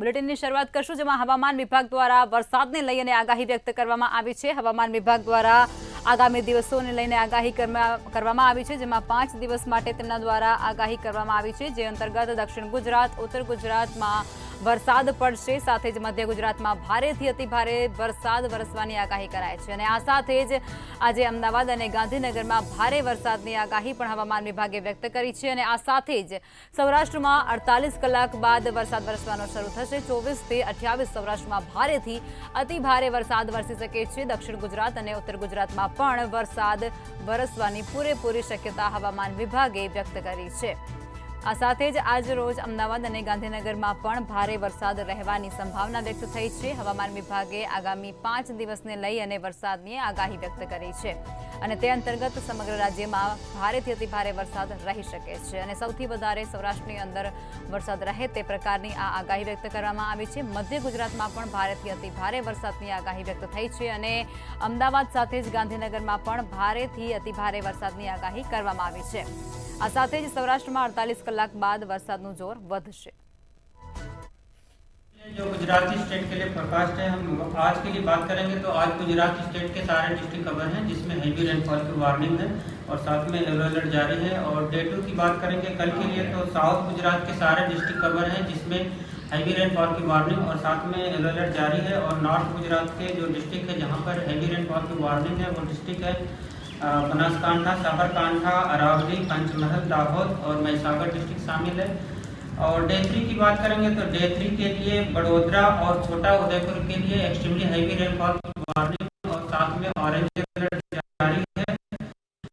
બુલેટિનની શરૂઆત કરશું, જેમાં હવામાન વિભાગ દ્વારા વરસાદને લઈને આગાહી વ્યક્ત કરવામાં આવી છે। હવામાન વિભાગ દ્વારા આગામી દિવસોને લઈને આગાહી કરવામાં આવી છે, જેમાં 5 દિવસ માટે તેમના દ્વારા આગાહી કરવામાં આવી છે, જે અંતર્ગત દક્ષિણ ગુજરાત, ઉત્તર ગુજરાતમાં વરસાદ પડશે, સાથે જ મધ્ય ગુજરાતમાં ભારેથી અતિ ભારે વરસાદ વરસવાની આગાહી કરાઈ છે। અને આ સાથે જ આજે અમદાવાદ અને ગાંધીનગરમાં ભારે વરસાદની આગાહી પણ હવામાન વિભાગે વ્યક્ત કરી છે। અને આ સાથે જ સૌરાષ્ટ્રમાં 48 કલાક બાદ વરસાદ વરસવાનો શરૂ થશે। 24 થી 28 સૌરાષ્ટ્રમાં ભારેથી અતિ ભારે વરસાદ વરસી શકે છે। દક્ષિણ ગુજરાત અને ઉત્તર ગુજરાતમાં પણ વરસાદ વરસવાની પૂરેપૂરી શક્યતા હવામાન વિભાગે વ્યક્ત કરી છે। આ સાથે જ આજ રોજ અમદાવાદ અને ગાંધીનગરમાં પણ ભારે વરસાદ રહેવાની સંભાવના વ્યક્ત થઈ છે। હવામાન વિભાગે આગામી 5 દિવસને લઈ અને વરસાદની આગાહી વ્યક્ત કરી છે, અને તે અંતર્ગત સમગ્ર રાજ્યમાં ભારેથી અતિ ભારે વરસાદ રહી શકે છે, અને સૌથી વધારે સૌરાષ્ટ્રની અંદર વરસાદ રહે તે પ્રકારની આ આગાહી વ્યક્ત કરવામાં આવી છે। મધ્ય ગુજરાતમાં પણ ભારેથી અતિ ભારે વરસાદની આગાહી વ્યક્ત થઈ છે, અને અમદાવાદ સાથે જ ગાંધીનગરમાં પણ ભારેથી અતિ ભારે વરસાદની આગાહી કરવામાં આવી છે। આ સાથે જ સૌરાષ્ટ્રમાં 48 कलाक बाद वरसादનું જોર વધશે। जो गुजरात स्टेट के लिए फोरकास्ट है, हम आज के लिए बात करेंगे तो आज गुजरात स्टेट के सारे डिस्ट्रिक्ट कवर हैं, जिसमें हैवी रेनफॉल की वार्निंग है और साथ में येलो अलर्ट जारी है। और डे 2 की बात करेंगे कल के लिए तो साउथ गुजरात के सारे डिस्ट्रिक्ट कवर हैं, जिसमें हैवी रेनफॉल की वार्निंग और साथ में येलो अलर्ट जारी है। और नॉर्थ गुजरात के जो डिस्ट्रिक्ट है जहाँ पर हैवी रेनफॉल की वार्निंग है वो डिस्ट्रिक्ट है बनासकांठा, साबरकांठा, अरावली, पंचमहल, दाहोद और महिसागर डिस्ट्रिक्ट शामिल है। और डे 3 की बात करेंगे तो डे 3 के लिए बड़ोदरा और छोटा उदयपुर के लिए एक्सट्रीमली हैवी रेनफॉल की वार्निंग और साथ में ऑरेंज